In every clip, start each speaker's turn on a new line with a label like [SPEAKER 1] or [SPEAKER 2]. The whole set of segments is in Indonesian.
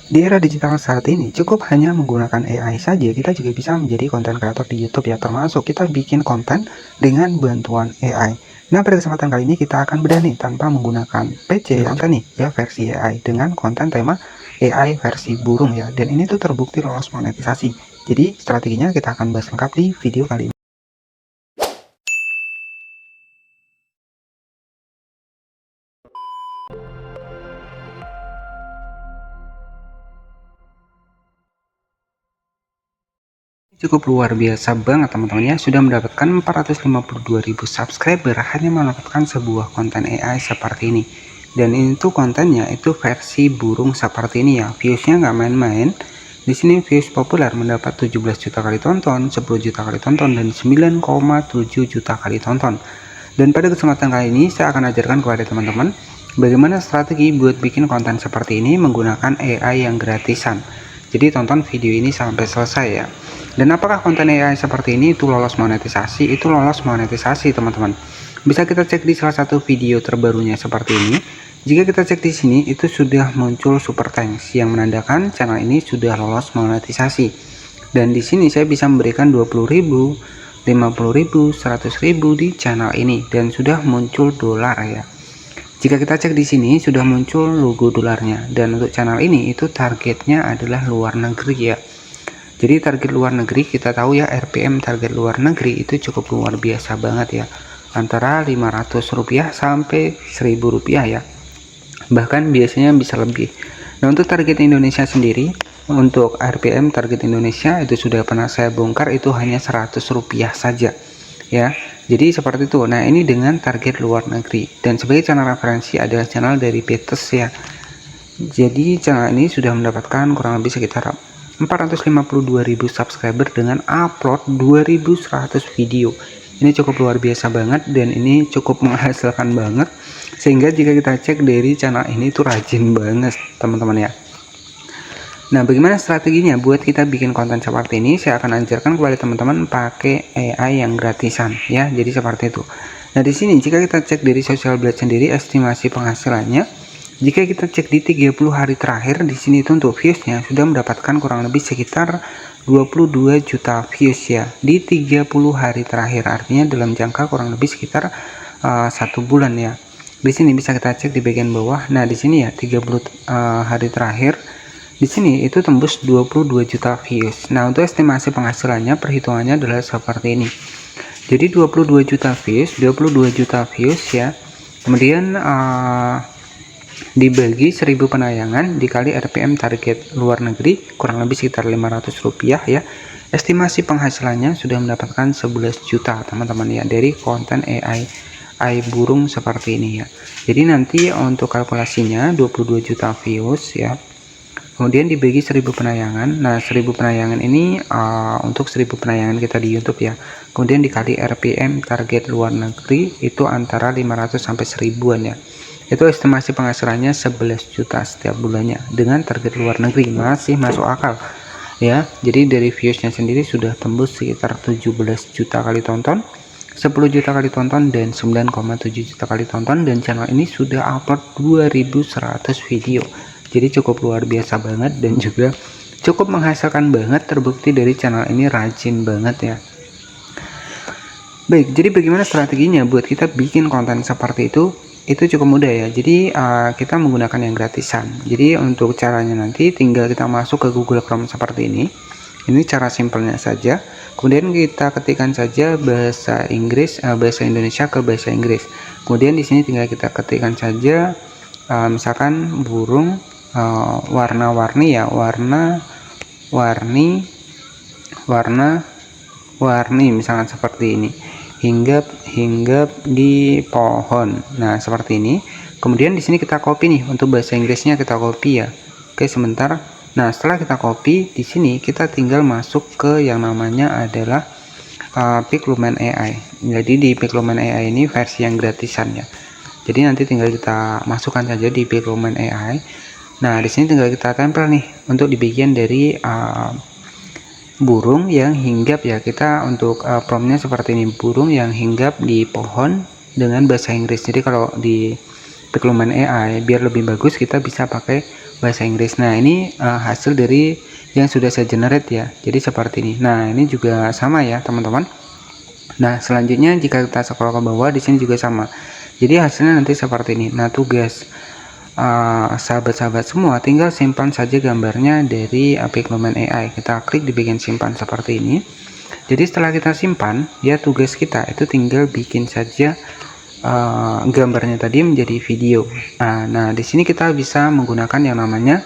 [SPEAKER 1] Di era digital saat ini, cukup hanya menggunakan AI saja, kita juga bisa menjadi konten kreator di YouTube ya, termasuk kita bikin konten dengan bantuan AI. Nah, pada kesempatan kali ini kita akan bedah nih tanpa menggunakan PC konten nih ya, versi AI dengan konten tema AI versi burung ya, dan ini tuh terbukti lolos monetisasi. Jadi strateginya kita akan bahas lengkap di video kali ini. Cukup luar biasa banget teman-teman ya, sudah mendapatkan 452.000 subscriber hanya mendapatkan sebuah konten AI seperti ini. Dan ini tuh kontennya itu versi burung seperti ini ya, viewsnya nggak main-main. Di sini views populer mendapat 17 juta kali tonton, 10 juta kali tonton, dan 9,7 juta kali tonton. Dan pada kesempatan kali ini saya akan ajarkan kepada teman-teman bagaimana strategi buat bikin konten seperti ini menggunakan AI yang gratisan. Jadi tonton video ini sampai selesai ya. Dan apakah konten AI seperti ini itu lolos monetisasi? Itu lolos monetisasi teman-teman. Bisa kita cek di salah satu video terbarunya seperti ini. Jika kita cek di sini itu sudah muncul super thanks yang menandakan channel ini sudah lolos monetisasi. Dan di sini saya bisa memberikan 20.000, 50.000, 100.000 di channel ini dan sudah muncul dolar ya. Jika kita cek di sini sudah muncul logo dolarnya, dan untuk channel ini itu targetnya adalah luar negeri ya. Jadi target luar negeri kita tahu ya, RPM target luar negeri itu cukup luar biasa banget ya, antara Rp500 sampai Rp1.000 ya, bahkan biasanya bisa lebih. Nah, untuk target Indonesia sendiri, untuk RPM target Indonesia itu sudah pernah saya bongkar, itu hanya Rp100 saja ya. Jadi seperti itu. Nah, ini dengan target luar negeri, dan sebagai channel referensi adalah channel dari Betes ya. Jadi channel ini sudah mendapatkan kurang lebih sekitar 452.000 subscriber dengan upload 2.100 video. Ini cukup luar biasa banget, dan ini cukup menghasilkan banget, sehingga jika kita cek dari channel ini tuh rajin banget teman-teman ya. Nah, bagaimana strateginya buat kita bikin konten seperti ini? Saya akan ajarkan kepada teman-teman pakai AI yang gratisan ya. Jadi seperti itu. Nah, di sini jika kita cek dari Social Blade sendiri, estimasi penghasilannya, jika kita cek di 30 hari terakhir, di sini itu untuk viewsnya sudah mendapatkan kurang lebih sekitar 22 juta views ya di 30 hari terakhir, artinya dalam jangka kurang lebih sekitar 1 bulan ya. Di sini bisa kita cek di bagian bawah. Nah, di sini ya 30 hari terakhir, di sini itu tembus 22 juta views. Nah, untuk estimasi penghasilannya, perhitungannya adalah seperti ini. Jadi 22 juta views, 22 juta views ya. Kemudian dibagi 1000 penayangan dikali RPM target luar negeri kurang lebih sekitar Rp500 ya. Estimasi penghasilannya sudah mendapatkan 11 juta teman-teman ya, dari konten AI burung seperti ini ya. Jadi nanti untuk kalkulasinya 22 juta views ya, kemudian dibagi 1000 penayangan. Nah, 1000 penayangan ini untuk 1000 penayangan kita di YouTube ya, kemudian dikali RPM target luar negeri itu antara 500 sampai 1000-an ya. Itu estimasi penghasilannya 11 juta setiap bulannya dengan target luar negeri, masih masuk akal ya. Jadi dari viewsnya sendiri sudah tembus sekitar 17 juta kali tonton, 10 juta kali tonton, dan 9,7 juta kali tonton, dan channel ini sudah upload 2100 video. Jadi cukup luar biasa banget, dan juga cukup menghasilkan banget, terbukti dari channel ini rajin banget ya. Baik, jadi bagaimana strateginya buat kita bikin konten seperti itu? Itu cukup mudah ya. Jadi kita menggunakan yang gratisan. Jadi untuk caranya nanti tinggal kita masuk ke Google Chrome seperti ini. Ini cara simpelnya saja. Kemudian kita ketikkan saja bahasa Inggris, bahasa Indonesia ke bahasa Inggris. Kemudian di sini tinggal kita ketikkan saja misalkan burung warna-warni ya, warna-warni misalkan seperti ini. Hinggap di pohon. Nah, seperti ini. Kemudian di sini kita copy nih, untuk bahasa Inggrisnya kita copy ya. Oke, sebentar. Nah, setelah kita copy, di sini kita tinggal masuk ke yang namanya adalah Piclumen AI. Jadi di Piclumen AI ini versi yang gratisan ya. Jadi nanti tinggal kita masukkan saja di Piclumen AI. Nah, di sini tinggal kita tempel nih untuk di bagian dari burung yang hinggap ya. Kita untuk promptnya seperti ini, burung yang hinggap di pohon dengan bahasa Inggris. Jadi kalau di Piclumen AI biar lebih bagus, kita bisa pakai bahasa Inggris. Nah, ini hasil dari yang sudah saya generate ya. Jadi seperti ini. Nah, ini juga sama ya, teman-teman. Nah, selanjutnya jika kita scroll ke bawah, di sini juga sama. Jadi hasilnya nanti seperti ini. Nah, tugas sahabat-sahabat semua, tinggal simpan saja gambarnya dari Pixelmator AI. Kita klik di bagian simpan seperti ini. Jadi setelah kita simpan, ya tugas kita itu tinggal bikin saja gambarnya tadi menjadi video. Nah, di sini kita bisa menggunakan yang namanya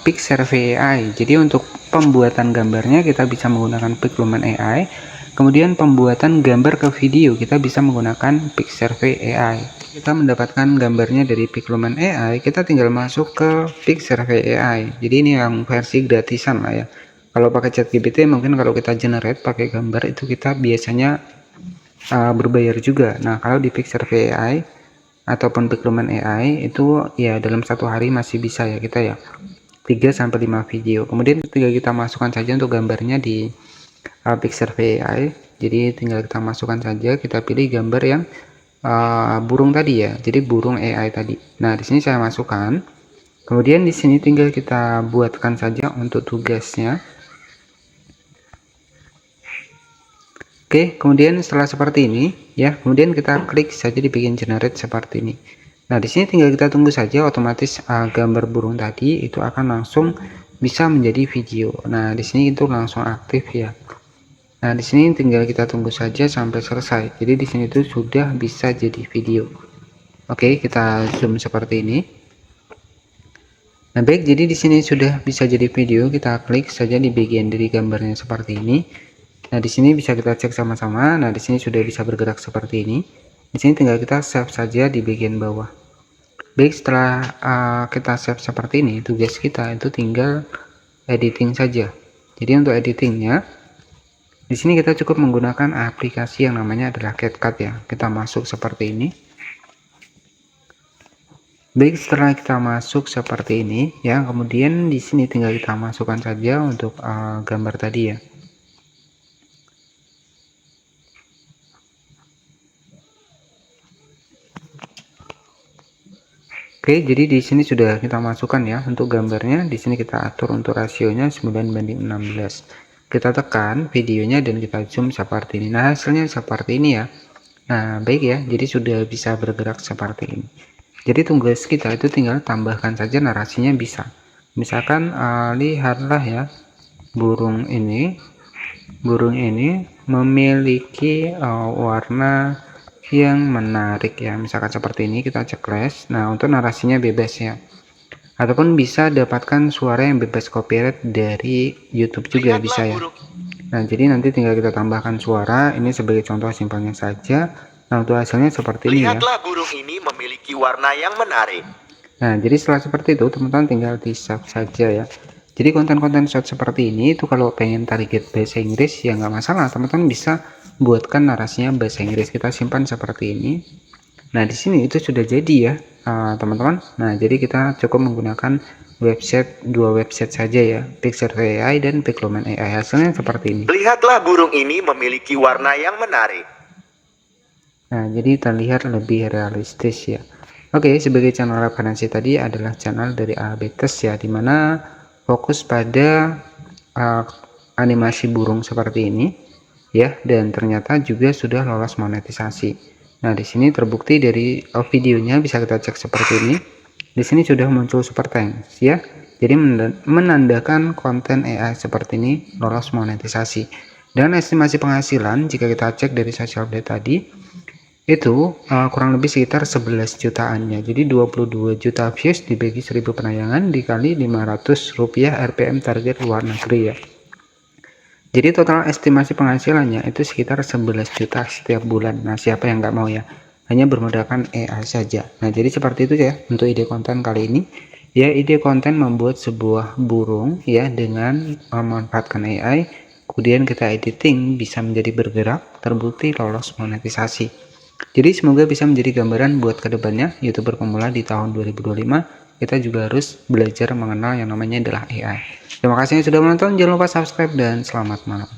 [SPEAKER 1] Pixelmator AI. Jadi untuk pembuatan gambarnya kita bisa menggunakan Pixelmator AI. Kemudian pembuatan gambar ke video kita bisa menggunakan Pixelmator AI. Kita mendapatkan gambarnya dari Pixelmator AI, kita tinggal masuk ke Pixelmator AI. Jadi ini yang versi gratisan lah ya. Kalau pakai ChatGPT mungkin kalau kita generate pakai gambar itu kita biasanya berbayar juga. Nah, kalau di Pixelmator AI ataupun Pixelmator AI itu ya dalam satu hari masih bisa ya kita ya 3-5 video. Kemudian tinggal kita masukkan saja untuk gambarnya di Pixelmator AI. Jadi tinggal kita masukkan saja, kita pilih gambar yang burung tadi ya. Jadi burung AI tadi. Nah, di sini saya masukkan. Kemudian di sini tinggal kita buatkan saja untuk tugasnya. Oke, kemudian setelah seperti ini ya, kemudian kita klik saja di bagian generate seperti ini. Nah, di sini tinggal kita tunggu saja, otomatis gambar burung tadi itu akan langsung bisa menjadi video. Nah, di sini itu langsung aktif ya. Nah, di sini tinggal kita tunggu saja sampai selesai. Jadi di sini itu sudah bisa jadi video. Oke, kita zoom seperti ini. Nah, baik, jadi di sini sudah bisa jadi video. Kita klik saja di bagian dari gambarnya seperti ini. Nah, di sini bisa kita cek sama-sama. Nah, di sini sudah bisa bergerak seperti ini. Di sini tinggal kita save saja di bagian bawah. Baik, setelah kita save seperti ini, tugas kita itu tinggal editing saja. Jadi untuk editingnya, di sini kita cukup menggunakan aplikasi yang namanya adalah CapCut ya. Kita masuk seperti ini. Baik, setelah kita masuk seperti ini ya, kemudian di sini tinggal kita masukkan saja untuk gambar tadi ya. Oke, jadi di sini sudah kita masukkan ya untuk gambarnya. Di sini kita atur untuk rasionya 9:16. Kita tekan videonya dan kita zoom seperti ini. Nah, hasilnya seperti ini ya. Nah, baik ya. Jadi sudah bisa bergerak seperti ini. Jadi tugas kita itu tinggal tambahkan saja narasinya bisa. Misalkan lihatlah ya, burung ini memiliki warna yang menarik ya, misalkan seperti ini. Kita checklist. Nah, untuk narasinya bebas ya, ataupun bisa dapatkan suara yang bebas copyright dari YouTube juga bisa ya. Nah, jadi nanti tinggal kita tambahkan suara. Ini sebagai contoh simpelnya saja. Nah, untuk hasilnya seperti ini ya.
[SPEAKER 2] Lihatlah burung ini memiliki warna yang menarik.
[SPEAKER 1] Nah, jadi setelah seperti itu teman-teman tinggal di save saja ya. Jadi konten-konten short seperti ini itu kalau pengen target bahasa Inggris ya nggak masalah, teman-teman bisa buatkan narasinya bahasa Inggris. Kita simpan seperti ini. Nah, di sini itu sudah jadi ya teman-teman. Nah, jadi kita cukup menggunakan dua website saja ya, Pixelmator AI dan Pixelmator AI. Hasilnya seperti ini.
[SPEAKER 2] Lihatlah burung ini memiliki warna yang menarik.
[SPEAKER 1] Nah, jadi terlihat lebih realistis ya. Oke, sebagai channel referensi tadi adalah channel dari Abetes ya, dimana fokus pada animasi burung seperti ini ya, dan ternyata juga sudah lolos monetisasi. Nah, di sini terbukti dari videonya, bisa kita cek seperti ini. Di sini sudah muncul super thanks ya. Jadi menandakan konten AI seperti ini lolos monetisasi. Dan estimasi penghasilan jika kita cek dari social blade tadi itu kurang lebih sekitar 11 jutaannya. Jadi 22 juta views dibagi 1000 penayangan dikali 500 rupiah RPM target luar negeri ya. Jadi total estimasi penghasilannya itu sekitar 11 juta setiap bulan. Nah, siapa yang nggak mau ya? Hanya bermodalkan AI saja. Nah, jadi seperti itu ya untuk ide konten kali ini. Ya, ide konten membuat sebuah burung ya dengan memanfaatkan AI. Kemudian kita editing bisa menjadi bergerak, terbukti lolos monetisasi. Jadi semoga bisa menjadi gambaran buat kedepannya YouTuber pemula di tahun 2025. Kita juga harus belajar mengenal yang namanya adalah AI. Terima kasih yang sudah menonton, jangan lupa subscribe dan selamat malam.